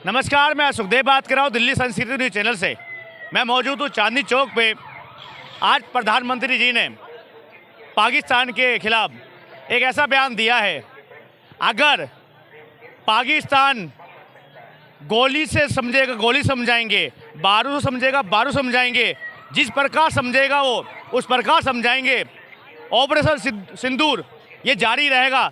नमस्कार, मैं सुखदेव बात कर रहा हूँ दिल्ली सन सिटी न्यूज़ चैनल से। मैं मौजूद हूँ चांदनी चौक पे। आज प्रधानमंत्री जी ने पाकिस्तान के खिलाफ एक ऐसा बयान दिया है, अगर पाकिस्तान गोली से समझेगा गोली समझाएंगे, बारूद समझेगा बारूद समझाएंगे, जिस प्रकार समझेगा वो उस प्रकार समझाएंगे। ऑपरेशन सिंदूर ये जारी रहेगा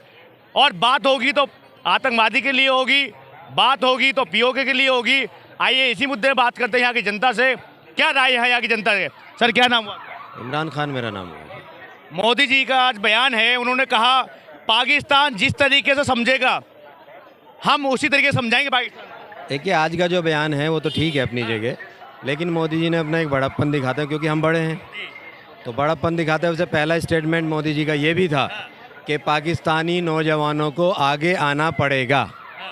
और बात होगी तो आतंकवादी के लिए होगी, बात होगी तो पीओके के लिए होगी। आइए इसी मुद्दे पर बात करते हैं यहाँ की जनता से। क्या राय है यहाँ की जनता से? सर, क्या नाम हुआ? इमरान खान मेरा नाम है। मोदी जी का आज बयान है, उन्होंने कहा पाकिस्तान जिस तरीके से समझेगा हम उसी तरीके से समझाएंगे पाकिस्तान। देखिए, आज का जो बयान है वो तो ठीक है अपनी जगह, लेकिन मोदी जी ने अपना एक बड़प्पन दिखाते हैं, क्योंकि हम बड़े हैं तो बड़प्पन दिखाते हैं। उससे पहला स्टेटमेंट मोदी जी का ये भी था कि पाकिस्तानी नौजवानों को आगे आना पड़ेगा,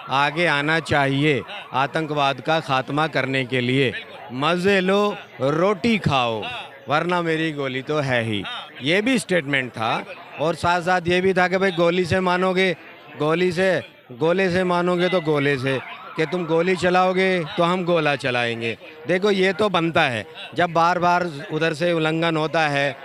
आगे आना चाहिए आतंकवाद का खात्मा करने के लिए। मज़े लो रोटी खाओ वरना मेरी गोली तो है ही, ये भी स्टेटमेंट था। और साथ साथ ये भी था कि भाई गोली से मानोगे, गोले से मानोगे तो गोले से, कि तुम गोली चलाओगे तो हम गोला चलाएंगे। देखो, ये तो बनता है जब बार बार उधर से उल्लंघन होता है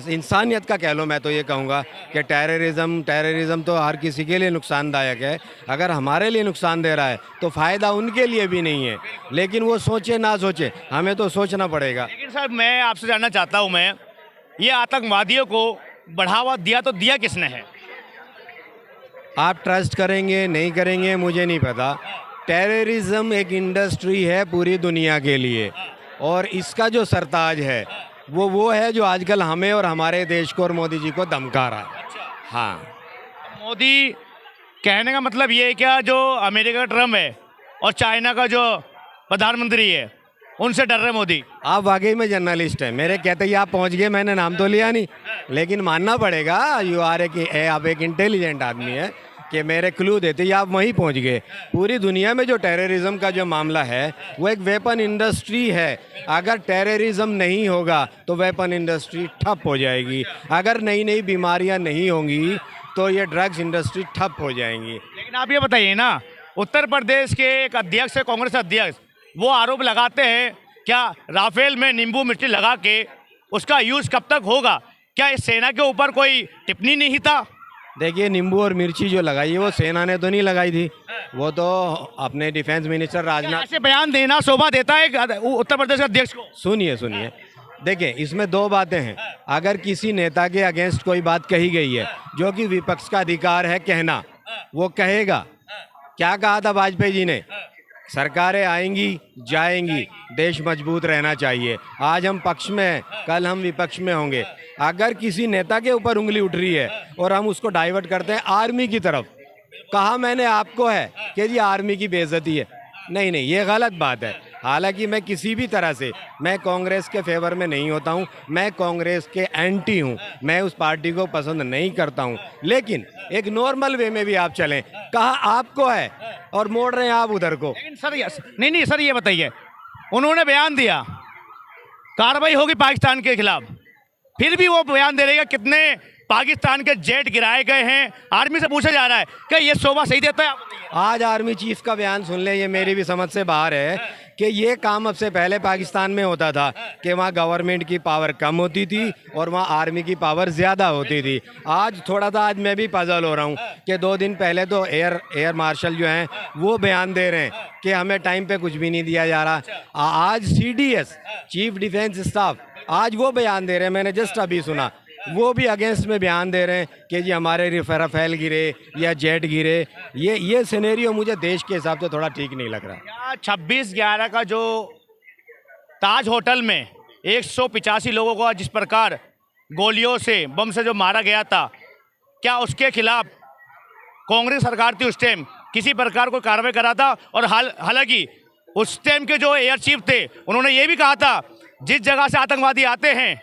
इंसानियत का, कह लो। मैं तो ये कहूँगा कि टेररिज्म तो हर किसी के लिए नुकसानदायक है। अगर हमारे लिए नुकसान दे रहा है तो फ़ायदा उनके लिए भी नहीं है, लेकिन वो सोचे ना सोचे, हमें तो सोचना पड़ेगा। लेकिन सर, मैं आपसे जानना चाहता हूँ, मैं ये आतंकवादियों को बढ़ावा दिया तो दिया किसने है? आप ट्रस्ट करेंगे नहीं करेंगे मुझे नहीं पता। टेररिज्म एक इंडस्ट्री है पूरी दुनिया के लिए, और इसका जो सरताज है वो है जो आजकल हमें और हमारे देश को और मोदी जी को धमका रहा है। हाँ, मोदी कहने का मतलब ये है क्या, जो अमेरिका का ट्रम्प है और चाइना का जो प्रधानमंत्री है उनसे डर रहे मोदी? आप वाकई में जर्नलिस्ट हैं, मेरे कहते ही आप पहुंच गए। मैंने नाम तो लिया नहीं, लेकिन मानना पड़ेगा आप एक इंटेलिजेंट आदमी है कि मेरे क्लू देते ही आप वहीं पहुंच गए। पूरी दुनिया में जो टेररिज्म का जो मामला है वो एक वेपन इंडस्ट्री है। अगर टेररिज्म नहीं होगा तो वेपन इंडस्ट्री ठप हो जाएगी। अगर नई नई बीमारियां नहीं होंगी तो ये ड्रग्स इंडस्ट्री ठप हो जाएंगी। लेकिन आप ये बताइए ना, उत्तर प्रदेश के एक अध्यक्ष है, कांग्रेस अध्यक्ष, वो आरोप लगाते हैं क्या राफेल में नींबू मिर्ची लगा के उसका यूज़ कब तक होगा? क्या इस सेना के ऊपर कोई टिप्पणी नहीं था? देखिए, नींबू और मिर्ची जो लगाई है वो सेना ने तो नहीं लगाई थी, वो तो अपने डिफेंस मिनिस्टर राजनाथ। ऐसे बयान देना शोभा देता है उत्तर प्रदेश के अध्यक्ष को? सुनिए, देखिए, इसमें दो बातें हैं। अगर किसी नेता के अगेंस्ट कोई बात कही गई है, जो कि विपक्ष का अधिकार है कहना, वो कहेगा। क्या कहा था वाजपेयी जी ने? सरकारें आएंगी जाएंगी, देश मजबूत रहना चाहिए। आज हम पक्ष में हैं, कल हम विपक्ष में होंगे। अगर किसी नेता के ऊपर उंगली उठ रही है और हम उसको डाइवर्ट करते हैं आर्मी की तरफ, कहा मैंने आपको है कि जी आर्मी की बेइज्जती है, नहीं, ये गलत बात है। हालांकि मैं किसी भी तरह से मैं कांग्रेस के फेवर में नहीं होता हूं, मैं कांग्रेस के एंटी हूं, मैं उस पार्टी को पसंद नहीं करता हूं, लेकिन एक नॉर्मल वे में भी आप चलें। कहा आपको है और मोड़ रहे हैं आप उधर को। लेकिन सर नहीं सर, ये बताइए, उन्होंने बयान दिया कार्रवाई होगी पाकिस्तान के खिलाफ, फिर भी वो बयान दे रहे हैं कितने पाकिस्तान के जेट गिराए गए हैं। आर्मी से पूछा जा रहा है क्या ये शोभा सही देता है? आप बताइए। आज आर्मी चीफ का बयान सुन ले, ये मेरी भी समझ से बाहर है कि ये काम अब से पहले पाकिस्तान में होता था कि वहाँ गवर्नमेंट की पावर कम होती थी और वहाँ आर्मी की पावर ज़्यादा होती थी। आज मैं भी पजल हो रहा हूँ कि 2 दिन पहले तो एयर मार्शल जो हैं वो बयान दे रहे हैं कि हमें टाइम पे कुछ भी नहीं दिया जा रहा। आज CDS चीफ डिफेंस स्टाफ आज वो बयान दे रहे हैं, मैंने जस्ट अभी सुना, वो भी अगेंस्ट में बयान दे रहे हैं कि जी हमारे राफेल गिरे या जेट गिरे। ये सिनेरियो मुझे देश के हिसाब से थोड़ा ठीक नहीं लग रहा। 26/11 का जो ताज होटल में 185 लोगों को जिस प्रकार गोलियों से बम से जो मारा गया था, क्या उसके खिलाफ कांग्रेस सरकार थी उस टाइम किसी प्रकार कोई कार्रवाई करा था? और हालांकि उस टाइम के जो एयर चीफ थे उन्होंने ये भी कहा था जिस जगह से आतंकवादी आते हैं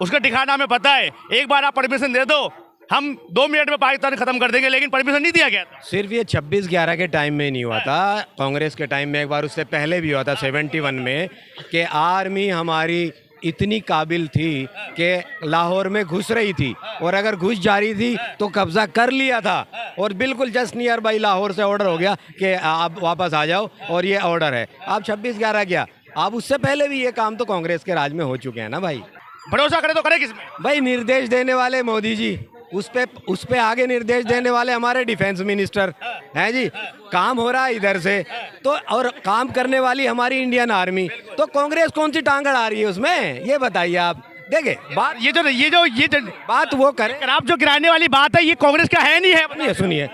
उसका ठिकाना हमें पता है, एक बार आप परमिशन दे दो, हम 2 मिनट में पाकिस्तान खत्म कर देंगे। लेकिन परमिशन नहीं दिया गया था। सिर्फ ये 26/11 के टाइम में नहीं हुआ था, कांग्रेस के टाइम में एक बार उससे पहले भी हुआ था 71 में, कि आर्मी हमारी इतनी काबिल थी कि लाहौर में घुस रही थी, और अगर घुस जा रही थी तो कब्जा कर लिया था, और बिल्कुल जस्ट नियर बाई लाहौर से ऑर्डर हो गया कि आप वापस आ जाओ और ये ऑर्डर है। आप 26/11 क्या, आप उससे पहले भी ये काम तो कांग्रेस के राज में हो चुके हैं ना भाई। भरोसा करे तो करे किसमें? भाई निर्देश देने वाले मोदी जी, उस पे आगे निर्देश देने वाले हमारे डिफेंस मिनिस्टर हैं जी। काम हो रहा है इधर से तो, और काम करने वाली हमारी इंडियन आर्मी, तो कांग्रेस कौन सी टांग अड़ा रही है उसमें, ये बताइए आप। देखिए बात ये बात वो करें, आप जो गिराने वाली बात है ये कांग्रेस का है नहीं है। सुनिए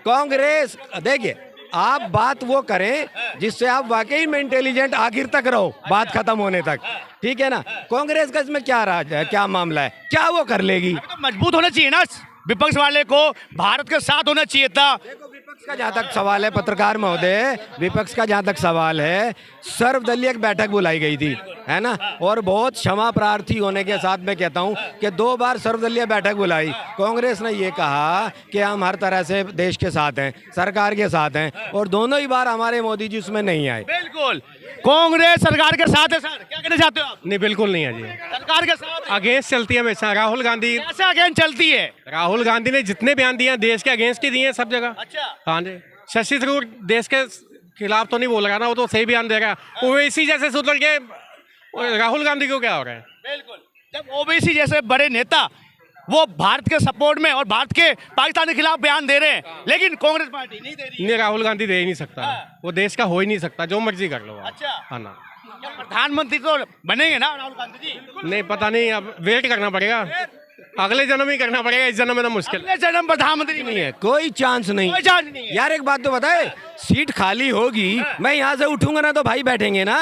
कांग्रेस, देखिए आप बात वो करें जिससे आप वाकई में इंटेलिजेंट आखिर तक रहो, बात खत्म होने तक, ठीक है ना। कांग्रेस का इसमें क्या राज है, क्या मामला है, क्या वो कर लेगी? तो मजबूत होना चाहिए ना विपक्ष वाले को, भारत के साथ होना चाहिए था। विपक्ष का जहाँ तक सवाल है पत्रकार महोदय, विपक्ष का जहाँ तक सवाल है, सर्वदलीय एक बैठक बुलाई गई थी, है ना, और बहुत क्षमा प्रार्थी होने के साथ मैं कहता हूँ कि 2 बार सर्वदलीय बैठक बुलाई। कांग्रेस ने ये कहा कि हम हर तरह से देश के साथ हैं, सरकार के साथ हैं, और दोनों ही बार हमारे मोदी जी उसमें नहीं आए। बिल्कुल कांग्रेस सरकार के साथ है। सर क्या कहना चाहते हो आप? नहीं बिल्कुल नहीं है जी, सरकार के साथ अगेंस्ट चलती है हमेशा। राहुल गांधी, कैसे अगेंस्ट चलती है? राहुल गांधी ने जितने बयान दिए हैं देश के अगेंस्ट ही दिए हैं सब जगह। अच्छा हाँ जी, शशि थरूर देश के खिलाफ तो नहीं बोल रहा ना, वो तो सही बयान दे रहा है। ओवैसी जैसे सुधर के राहुल गांधी को क्या हो रहा है? बिल्कुल, जब ओबीसी जैसे बड़े नेता वो भारत के सपोर्ट में और भारत के पाकिस्तान के खिलाफ बयान दे रहे हैं, लेकिन कांग्रेस पार्टी नहीं दे रही है। नहीं, राहुल गांधी दे ही नहीं सकता, वो देश का हो ही नहीं सकता, जो मर्जी कर लो आप। अच्छा हाँ ना, क्या प्रधानमंत्री तो बनेंगे ना राहुल गांधी जी? नहीं पता नहीं, अब वेट करना पड़ेगा, अगले जन्म ही करना पड़ेगा, इस जन्म में तो मुश्किल। अगले जन्म प्रधानमंत्री नहीं है, कोई चांस नहीं, कोई चांस नहीं है। यार एक बात तो बताए, सीट खाली होगी, मैं यहाँ से उठूंगा ना तो भाई बैठेंगे ना।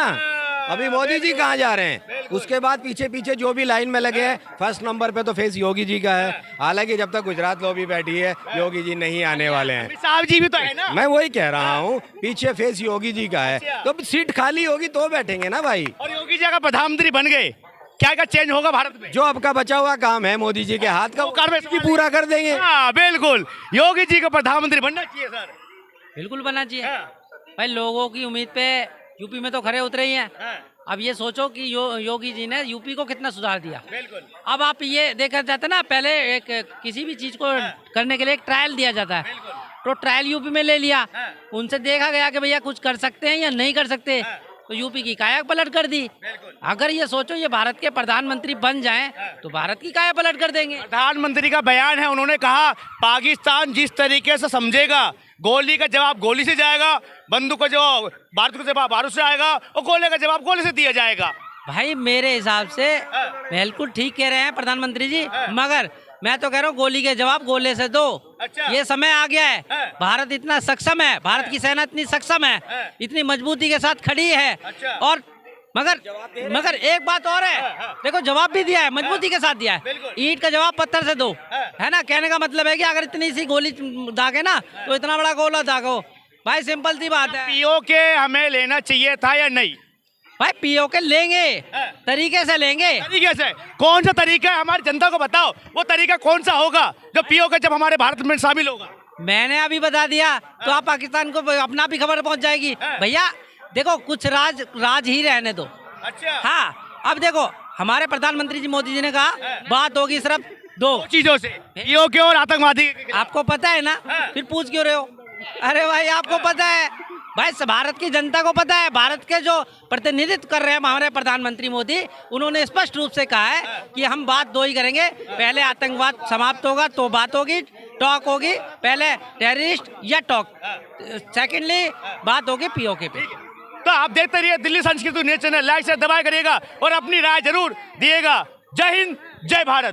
अभी मोदी जी कहाँ जा रहे हैं, उसके बाद पीछे पीछे जो भी लाइन में लगे हैं, फर्स्ट नंबर पे तो फेस योगी जी का है। हालांकि जब तक गुजरात लॉबी बैठी है, योगी जी नहीं आने वाले हैं। साहब जी भी तो है ना। मैं वही कह रहा हूँ, पीछे फेस योगी जी का है, तो सीट खाली होगी तो बैठेंगे ना भाई। और योगी जी अगर प्रधानमंत्री बन गए, क्या क्या चेंज होगा भारत में? जो आपका बचा हुआ काम है मोदी जी के हाथ का, वो कार्य पूरा कर देंगे। हाँ बिल्कुल, योगी जी को प्रधानमंत्री बनना चाहिए सर। बिल्कुल बनना चाहिए भाई। लोगों की उम्मीद पे यूपी में तो खरे उतरे ही हैं। अब ये सोचो कि योगी जी ने यूपी को कितना सुधार दिया। बिल्कुल। अब आप ये देखा जाता है ना, पहले एक किसी भी चीज को करने के लिए एक ट्रायल दिया जाता है, तो ट्रायल यूपी में ले लिया, उनसे देखा गया कि भैया कुछ कर सकते हैं या नहीं कर सकते, तो यूपी की काया पलट कर दी। अगर ये सोचो ये भारत के प्रधानमंत्री बन जाएं तो भारत की काया पलट कर देंगे। प्रधानमंत्री का बयान है, उन्होंने कहा पाकिस्तान जिस तरीके से समझेगा, गोली का जवाब गोली से जाएगा, बंदूक का जवाब बारूद का जवाब बारूद से आएगा, और गोले का जवाब गोले से दिया जाएगा। भाई मेरे हिसाब से बिल्कुल ठीक कह रहे हैं प्रधानमंत्री जी, मगर मैं तो कह रहा हूँ गोली के जवाब गोले से दो। अच्छा। ये समय आ गया है, भारत इतना सक्षम है, भारत की सेना इतनी सक्षम है, इतनी मजबूती के साथ खड़ी है। अच्छा। और मगर एक बात और है, देखो जवाब भी दिया है, मजबूती के साथ दिया है। ईंट का जवाब पत्थर से दो, है ना। कहने का मतलब है कि अगर इतनी सी गोली दागे ना तो इतना बड़ा गोला दागो। भाई सिंपल सी बात है। पीओके हमें लेना चाहिए था या नहीं? भाई पीओके लेंगे, तरीके से लेंगे। तरीके से कौन सा तरीका है, हमारी जनता को बताओ, वो तरीका कौन सा होगा जो पीओके जब हमारे भारत में शामिल होगा? मैंने अभी बता दिया तो आप पाकिस्तान को अपना भी खबर पहुंच जाएगी। भैया देखो कुछ राज ही रहने दो। अच्छा। हाँ, अब देखो हमारे प्रधानमंत्री जी मोदी जी ने कहा बात होगी सिर्फ दो चीजों से, पीओके और आतंकवादी। आपको पता है ना, फिर पूछ क्यों रहे हो? अरे भाई आपको पता है, भाई भारत की जनता को पता है। भारत के जो प्रतिनिधित्व कर रहे हैं हमारे प्रधानमंत्री मोदी, उन्होंने स्पष्ट रूप से कहा है कि हम बात दो ही करेंगे, पहले आतंकवाद समाप्त होगा तो बात होगी, टॉक होगी, पहले टेररिस्ट या टॉक, सेकेंडली बात होगी पीओके पे। तो आप देखते रहिए दिल्ली संस्कृति न्यूज़ चैनल, लाइक से दबाए करिएगा और अपनी राय जरूर दिएगा। जय हिंद, जय भारत।